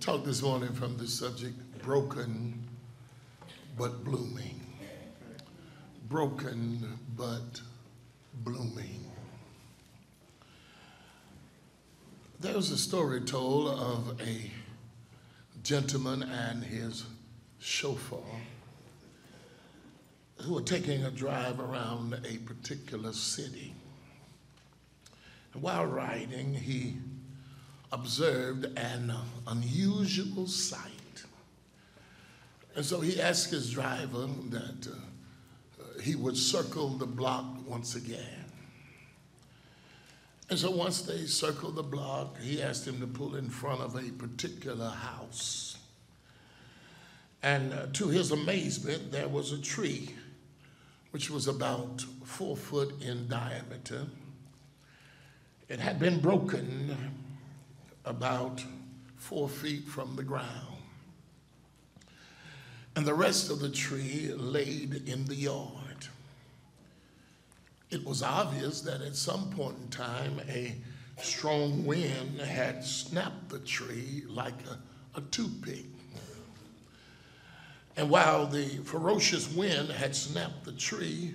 talk this morning from the subject, broken but blooming. Broken but blooming. There's a story told of a gentleman and his chauffeur who were taking a drive around a particular city. And while riding, he observed an unusual sight. And so he asked his driver that he would circle the block once again. And so once they circled the block, he asked him to pull in front of a particular house. And to his amazement, there was a tree which was about 4 foot in diameter. It had been broken about 4 feet from the ground. And the rest of the tree laid in the yard. It was obvious that at some point in time, a strong wind had snapped the tree like a toothpick. And while the ferocious wind had snapped the tree,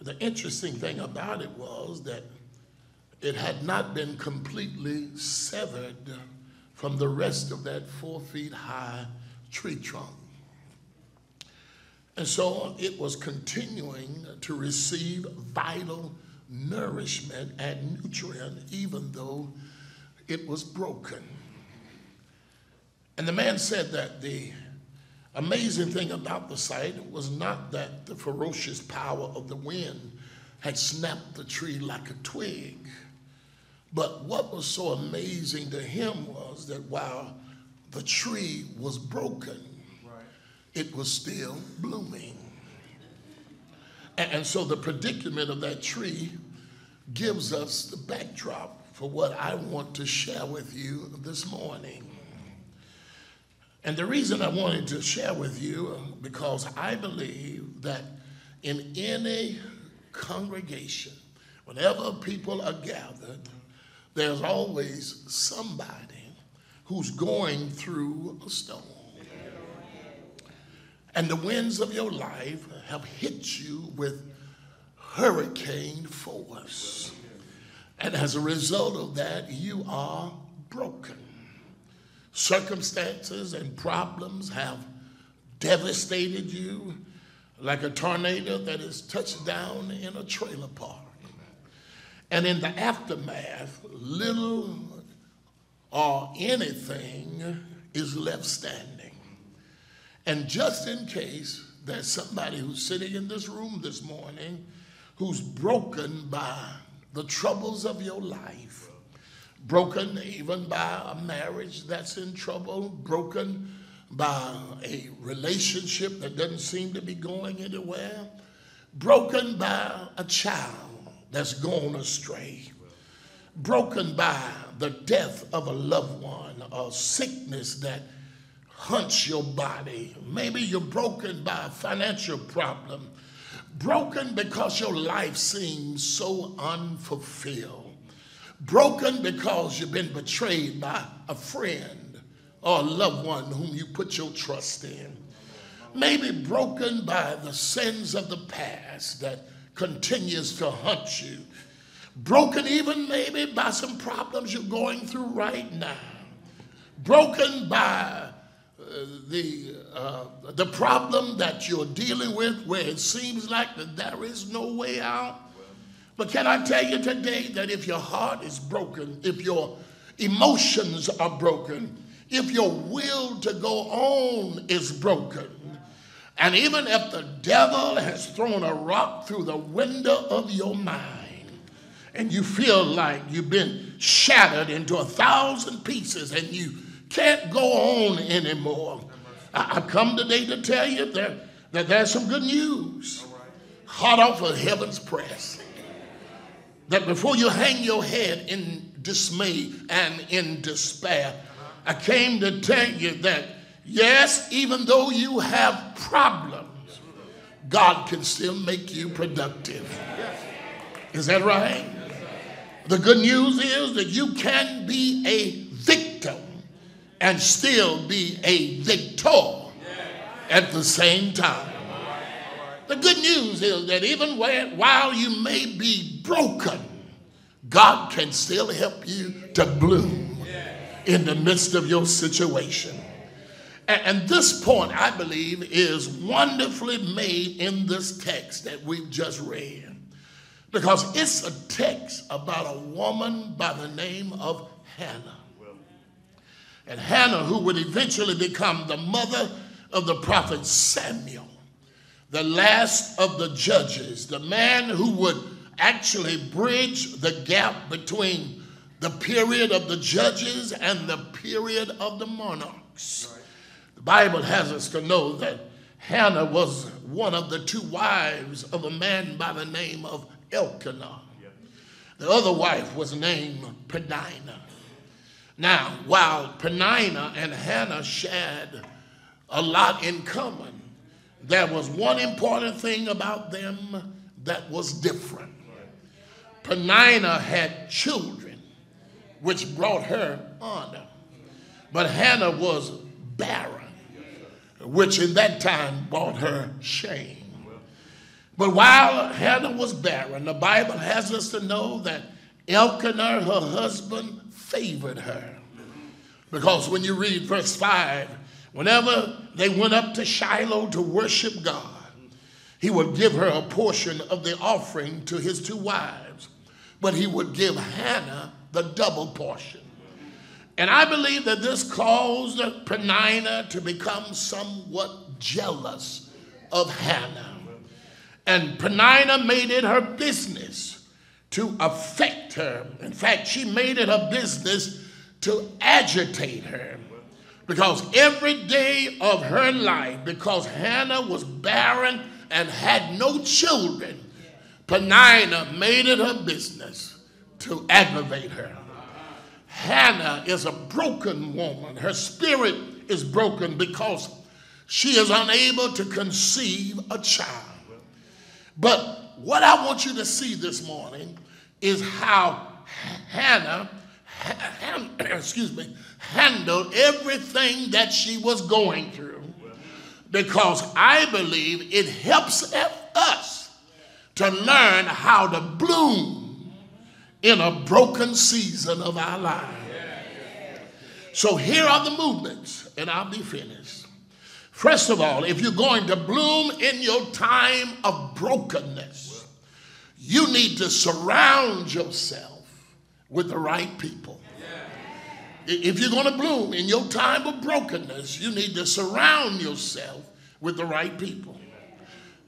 the interesting thing about it was that it had not been completely severed from the rest of that 4 feet high tree trunk. And so it was continuing to receive vital nourishment and nutrient even though it was broken. And the man said that the amazing thing about the sight was not that the ferocious power of the wind had snapped the tree like a twig, but what was so amazing to him was that while the tree was broken, it was still blooming. And so the predicament of that tree gives us the backdrop for what I want to share with you this morning. And the reason I wanted to share with you, because I believe that in any congregation, whenever people are gathered, there's always somebody who's going through a storm. And the winds of your life have hit you with hurricane force. And as a result of that, you are broken. Circumstances and problems have devastated you like a tornado that has touched down in a trailer park. And in the aftermath, little or anything is left standing. And just in case there's somebody who's sitting in this room this morning who's broken by the troubles of your life, broken even by a marriage that's in trouble, broken by a relationship that doesn't seem to be going anywhere, broken by a child that's gone astray, broken by the death of a loved one or sickness that hunts your body. Maybe you're broken by a financial problem, broken because your life seems so unfulfilled, broken because you've been betrayed by a friend or a loved one whom you put your trust in, maybe broken by the sins of the past that continues to haunt you, broken even maybe by some problems you're going through right now, broken by the problem that you're dealing with where it seems like that there is no way out. But can I tell you today that if your heart is broken, if your emotions are broken, if your will to go on is broken, and even if the devil has thrown a rock through the window of your mind and you feel like you've been shattered into 1,000 pieces and you can't go on anymore, I've come today to tell you that there's some good news hot off of heaven's press. That before you hang your head in dismay and in despair, I came to tell you that yes, even though you have problems, God can still make you productive. Is that right? The good news is that you can be a victim and still be a victor at the same time. The good news is that even while you may be broken, God can still help you to bloom in the midst of your situation. And this point, I believe, is wonderfully made in this text that we've just read, because it's a text about a woman by the name of Hannah. And Hannah, who would eventually become the mother of the prophet Samuel, the last of the judges, the man who would actually bridge the gap between the period of the judges and the period of the monarchs. The Bible has us to know that Hannah was one of the two wives of a man by the name of Elkanah. The other wife was named Peninnah. Now, while Peninnah and Hannah shared a lot in common, there was one important thing about them that was different. Peninnah had children, which brought her honor. But Hannah was barren, which in that time brought her shame. But while Hannah was barren, the Bible has us to know that Elkanah, her husband, favored her. Because when you read verse 5, whenever they went up to Shiloh to worship God, he would give her a portion of the offering to his two wives, but he would give Hannah the double portion. And I believe that this caused Peninnah to become somewhat jealous of Hannah. And Peninnah made it her business to affect her. In fact, she made it her business to agitate her. Because every day of her life, because Hannah was barren and had no children, Peninnah made it her business to aggravate her. Hannah is a broken woman. Her spirit is broken because she is unable to conceive a child. But what I want you to see this morning is how Hannah handled everything that she was going through, because I believe it helps us to learn how to bloom in a broken season of our lives. So here are the movements, and I'll be finished. First of all, if you're going to bloom in your time of brokenness, you need to surround yourself with the right people. If you're going to bloom in your time of brokenness, you need to surround yourself with the right people.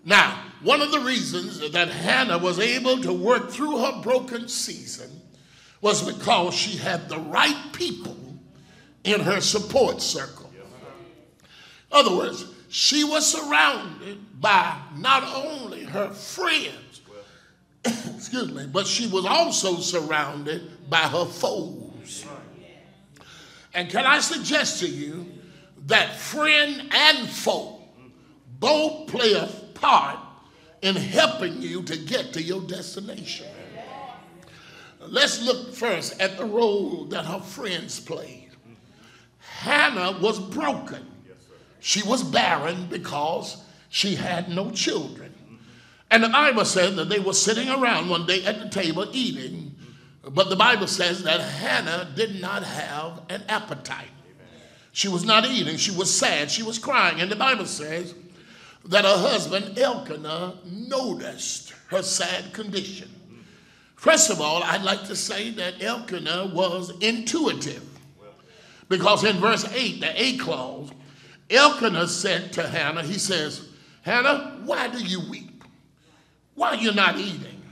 Now, one of the reasons that Hannah was able to work through her broken season was because she had the right people in her support circle. In other words, she was surrounded by not only her friends, but she was also surrounded by her foes. And can I suggest to you that friend and foe both play a part in helping you to get to your destination? Let's look first at the role that her friends played. Hannah was broken. She was barren because she had no children. And the Bible says that they were sitting around one day at the table eating, but the Bible says that Hannah did not have an appetite. She was not eating. She was sad. She was crying. And the Bible says that her husband Elkanah noticed her sad condition. First of all, I'd like to say that Elkanah was intuitive, because in verse 8, the A clause, Elkanah said to Hannah, he says, Hannah, why do you weep? Why are you not eating?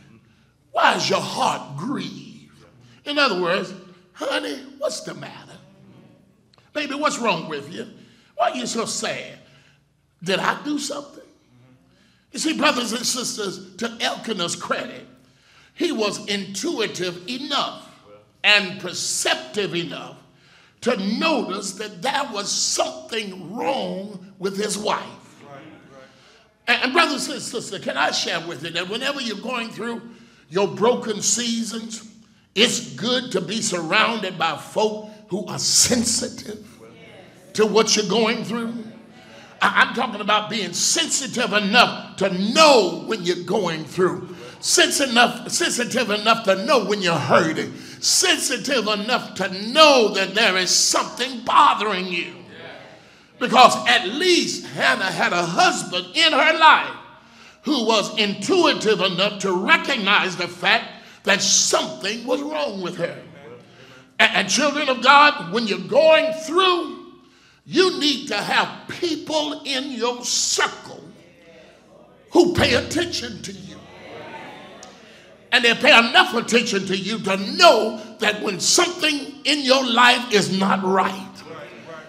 Why is your heart grieved? In other words, honey, what's the matter? Baby, what's wrong with you? Why are you so sad? Did I do something? You see, brothers and sisters, to Elkanah's credit, he was intuitive enough and perceptive enough to notice that there was something wrong with his wife. And brothers and sisters, can I share with you that whenever you're going through your broken seasons, it's good to be surrounded by folk who are sensitive to what you're going through? I'm talking about being sensitive enough to know when you're going through. Sensitive enough to know when you're hurting. Sensitive enough to know that there is something bothering you. Because at least Hannah had a husband in her life who was intuitive enough to recognize the fact that something was wrong with her. And children of God, when you're going through, you need to have people in your circle who pay attention to you. And they pay enough attention to you to know that when something in your life is not right.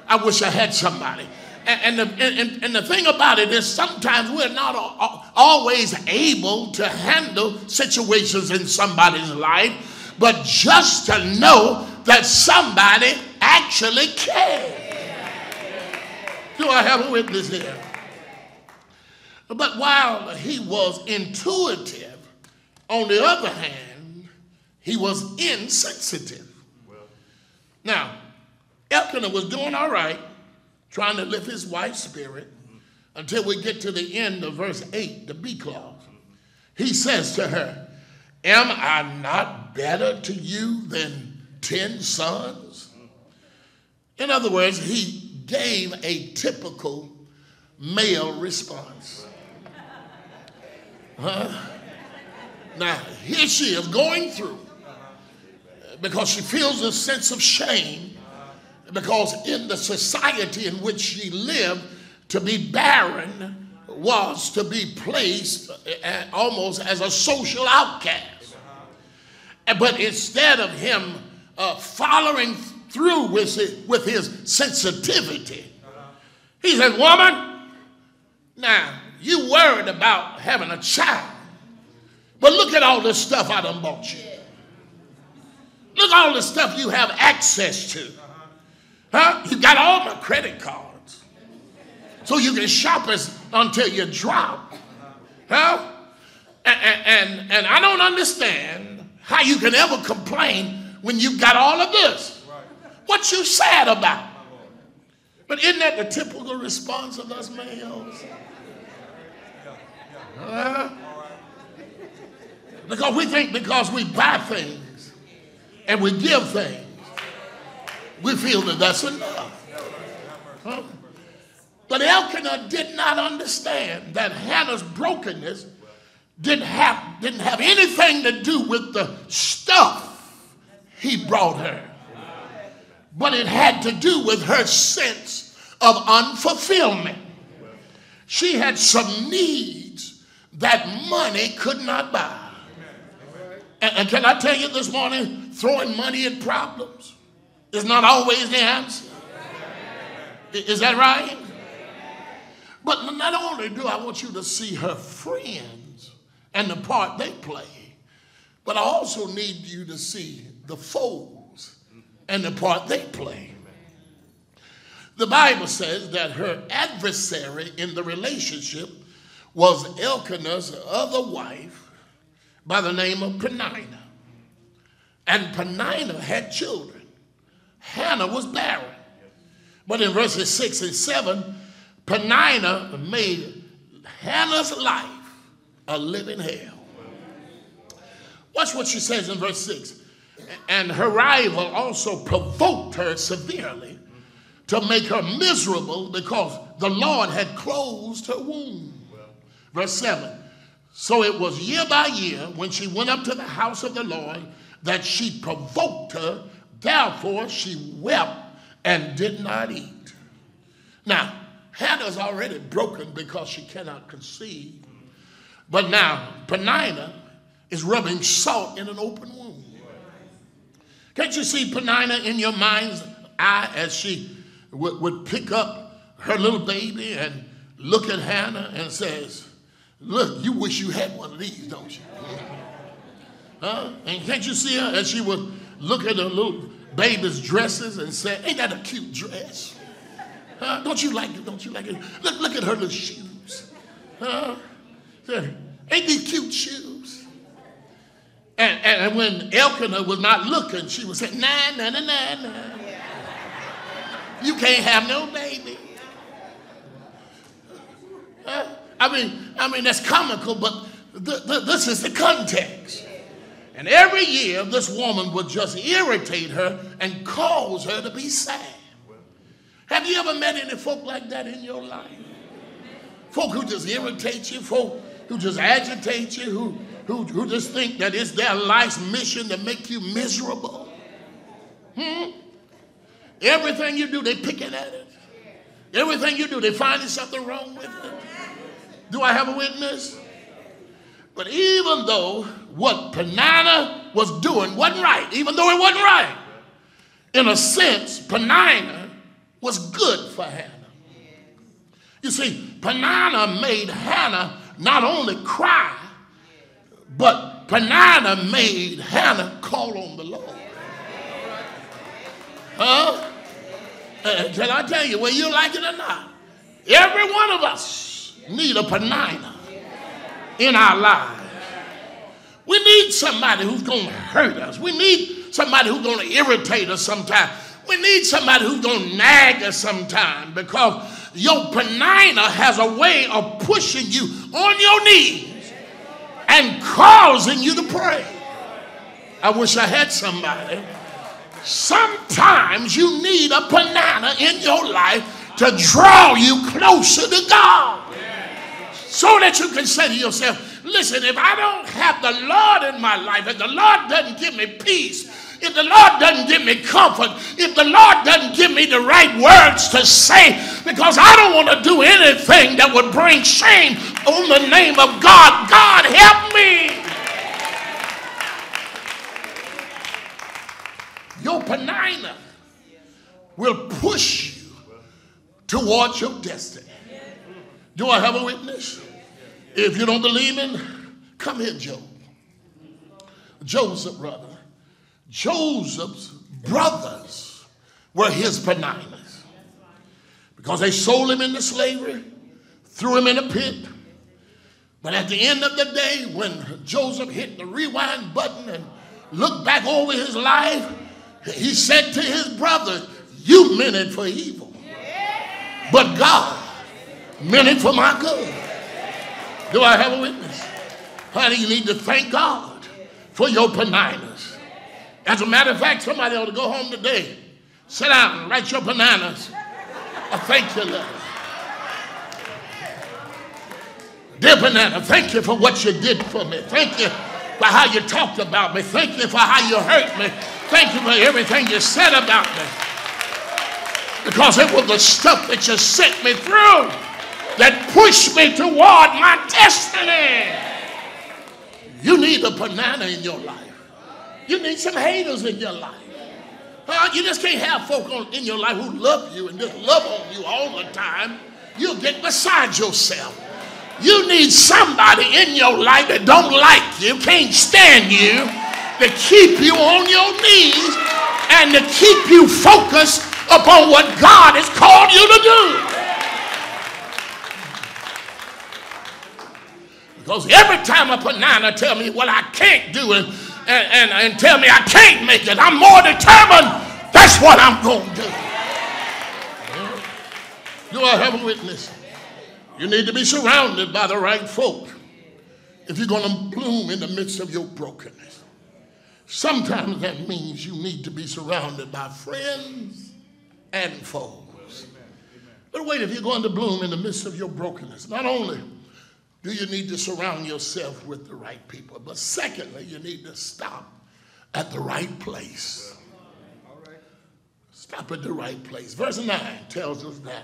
I wish I had somebody. And the thing about it is sometimes we're not always able to handle situations in somebody's life, but just to know that somebody actually cares. Do I have a witness here? But while he was intuitive, on the other hand, he was insensitive. Now, Elkanah was doing all right, trying to lift his wife's spirit, until we get to the end of verse 8, the B clause. He says to her, am I not better to you than 10 sons? In other words, he gave a typical male response. Now, here she is going through because she feels a sense of shame, because in the society in which she lived, to be barren was to be placed almost as a social outcast. But instead of him following through with his sensitivity, he said, woman, now you worried about having a child, but look at all this stuff I done bought you. Look at all the stuff you have access to. You got all my credit cards, so you can shop us until you drop. And I don't understand how you can ever complain when you got all of this. What you sad about? But isn't that the typical response of us males? Because we think because we buy things and we give things, we feel that that's enough. But Elkanah did not understand that Hannah's brokenness didn't have anything to do with the stuff he brought her, but it had to do with her sense of unfulfillment. She had some needs that money could not buy. And can I tell you this morning, throwing money at problems is not always the answer. Is that right? But not only do I want you to see her friends and the part they play, but I also need you to see the foes and the part they play. The Bible says that her adversary in the relationship was Elkanah's other wife by the name of Peninnah. And Peninnah had children. Hannah was barren. But in verses 6 and 7, Peninnah made Hannah's life a living hell. Watch what she says in verse 6. And her rival also provoked her severely to make her miserable because the Lord had closed her womb. Verse 7. So it was year by year when she went up to the house of the Lord that she provoked her. Therefore she wept and did not eat. Now, Hannah's already broken because she cannot conceive. But now Peninnah is rubbing salt in an open wound. Can't you see Peninnah in your mind's eye as she would pick up her little baby and look at Hannah and says, look, you wish you had one of these, don't you? And can't you see her as she would look at her little baby's dresses and say, ain't that a cute dress? Don't you like it? Don't you like it? Look at her little shoes. Ain't these cute shoes? And when Elkanah was not looking, she would say, nah, nah, nah, nah, nah. You can't have no baby. I mean, that's comical, but this is the context. And every year, this woman would just irritate her and cause her to be sad. Have you ever met any folk like that in your life? Folk who just irritate you, folk who just agitate you, who just think that it's their life's mission to make you miserable. Everything you do, they picking at it. Everything you do, they finding something wrong with it. Do I have a witness? But even though what Peninnah was doing wasn't right, even though it wasn't right, in a sense, Peninnah was good for Hannah. You see, Peninnah made Hannah not only cry, but Peninnah made Hannah call on the Lord. Can I tell you, whether you like it or not, every one of us need a Peninnah in our lives. We need somebody who's going to hurt us. We need somebody who's going to irritate us sometimes. We need somebody who's going to nag us sometimes, because your Peninnah has a way of pushing you on your knees and causing you to pray. I wish I had somebody. Sometimes you need a Peninnah in your life to draw you closer to God, so that you can say to yourself, listen, if I don't have the Lord in my life, if the Lord doesn't give me peace, if the Lord doesn't give me comfort, if the Lord doesn't give me the right words to say, because I don't want to do anything that would bring shame on the name of God, God help me. Your Peninnah will push you towards your destiny. Do I have a witness? If you don't believe me, come here, Job. Joseph, brother. Joseph's brothers were his Peninnahs, because they sold him into slavery, threw him in a pit. But at the end of the day, when Joseph hit the rewind button and looked back over his life, he said to his brother, you meant it for evil, but God meant it for my good. Do I have a witness? Honey, you need to thank God for your Peninnahs. As a matter of fact, somebody ought to go home today, sit down and write your Peninnahs a thank you letter. Dear Peninnah, thank you for what you did for me. Thank you for how you talked about me. Thank you for how you hurt me. Thank you for everything you said about me. Because it was the stuff that you sent me through that pushed me toward my destiny. You need a Peninnah in your life. You need some haters in your life. You just can't have folk in your life who love you and just love on you all the time. You'll get beside yourself. You need somebody in your life that don't like you, can't stand you, to keep you on your knees and to keep you focused upon what God has called you to do. Because every time a Peninnah tell me what I can't do and tell me I can't make it, I'm more determined. That's what I'm going to do. Do I have a witness? You need to be surrounded by the right folk if you're going to bloom in the midst of your brokenness. Sometimes that means you need to be surrounded by friends and foes. But wait, if you're going to bloom in the midst of your brokenness, not only do you need to surround yourself with the right people, but secondly, you need to stop at the right place. Stop at the right place. Verse 9 tells us that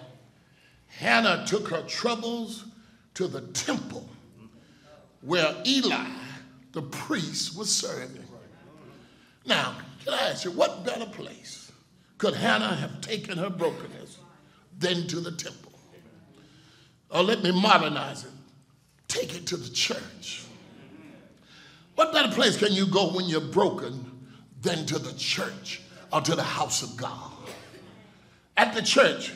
Hannah took her troubles to the temple where Eli, the priest, was serving. Now, can I ask you, what better place could Hannah have taken her brokenness than to the temple? Or let me modernize it. Take it to the church. What better place can you go when you're broken than to the church or to the house of God? At the church,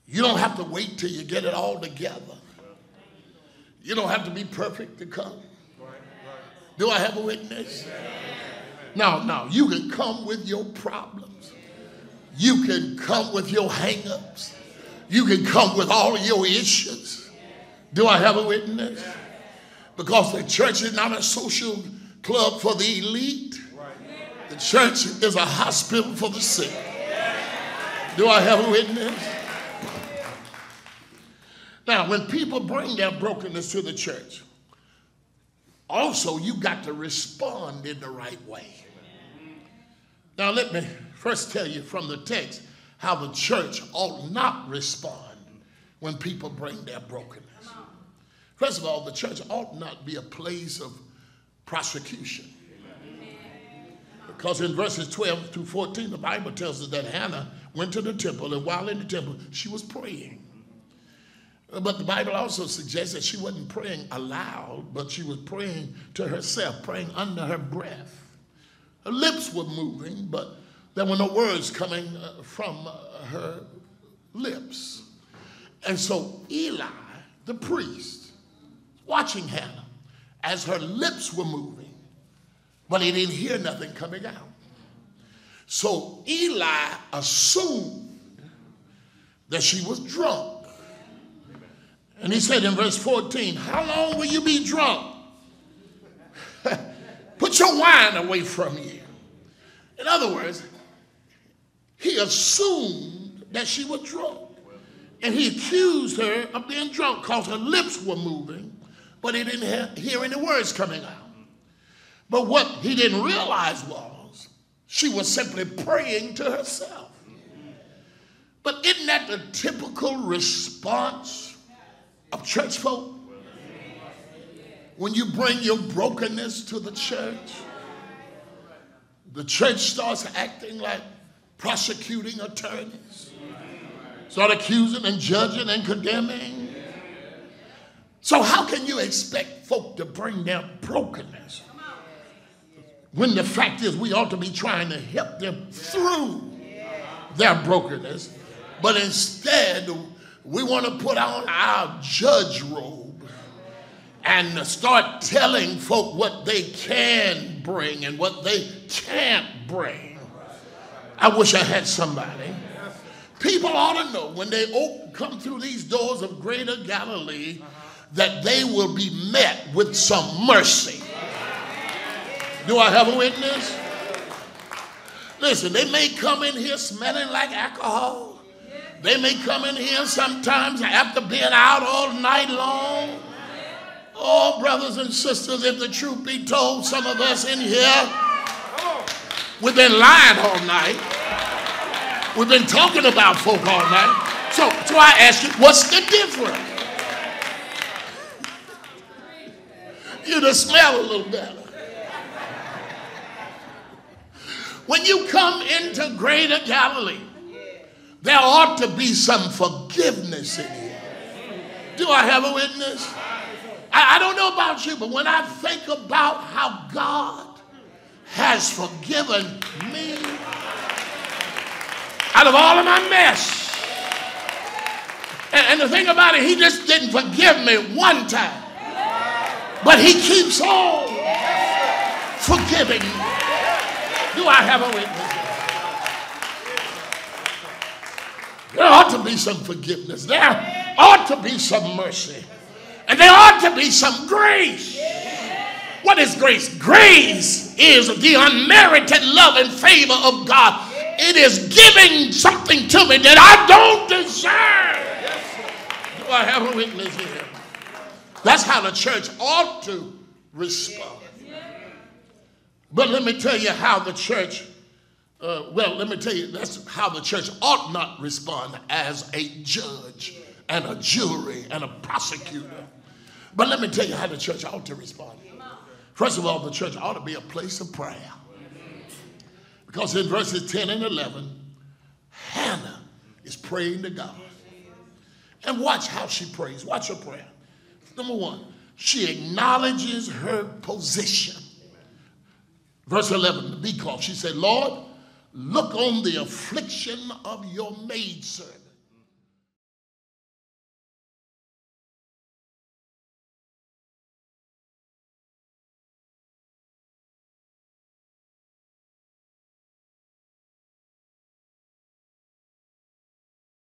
you don't have to wait till you get it all together. You don't have to be perfect to come. Do I have a witness? No, you can come with your problems. You can come with your hang-ups. You can come with all of your issues. Do I have a witness? Because the church is not a social club for the elite. The church is a hospital for the sick. Do I have a witness? Now, when people bring their brokenness to the church, also you got to respond in the right way. Now, let me first tell you from the text how the church ought not respond when people bring their brokenness. First of all, the church ought not be a place of prosecution. Because in verses 12 to 14, the Bible tells us that Hannah went to the temple, and while in the temple, she was praying. But the Bible also suggests that she wasn't praying aloud, but she was praying to herself, praying under her breath. Her lips were moving, but there were no words coming from her lips. And so Eli, the priest, watching Hannah as her lips were moving, but he didn't hear nothing coming out. So Eli assumed that she was drunk. And he said in verse 14, how long will you be drunk? Put your wine away from you. In other words, he assumed that she was drunk. And he accused her of being drunk because her lips were moving, but he didn't hear any words coming out. But what he didn't realize was she was simply praying to herself. But isn't that the typical response of church folk? When you bring your brokenness to the church starts acting like prosecuting attorneys, start accusing and judging and condemning. So how can you expect folk to bring their brokenness when the fact is we ought to be trying to help them through their brokenness, but instead we want to put on our judge robe and start telling folk what they can bring and what they can't bring. I wish I had somebody. People ought to know when they come through these doors of Greater Galilee that they will be met with some mercy. Do I have a witness? Listen, they may come in here smelling like alcohol. They may come in here sometimes after being out all night long. Oh, brothers and sisters, if the truth be told, some of us in here, we've been lying all night. We've been talking about folk all night. So I ask you, what's the difference? You'd smell a little better. When you come into Greater Galilee, there ought to be some forgiveness in here. Do I have a witness? I don't know about you, but when I think about how God has forgiven me out of all of my mess, and the thing about it, he just didn't forgive me one time, but he keeps on forgiving me. Do I have a witness? There ought to be some forgiveness. There ought to be some mercy. And there ought to be some grace. What is grace? Grace is the unmerited love and favor of God. It is giving something to me that I don't deserve. Do I have a witness here? That's how the church ought to respond. But let me tell you how the church, that's how the church ought not respond as a judge and a jury and a prosecutor. But let me tell you how the church ought to respond. First of all, the church ought to be a place of prayer. Because in verses 10 and 11, Hannah is praying to God. And watch how she prays. Watch her prayer. Number one, she acknowledges her position. Verse 11, because she said, Lord, look on the affliction of your maidservant.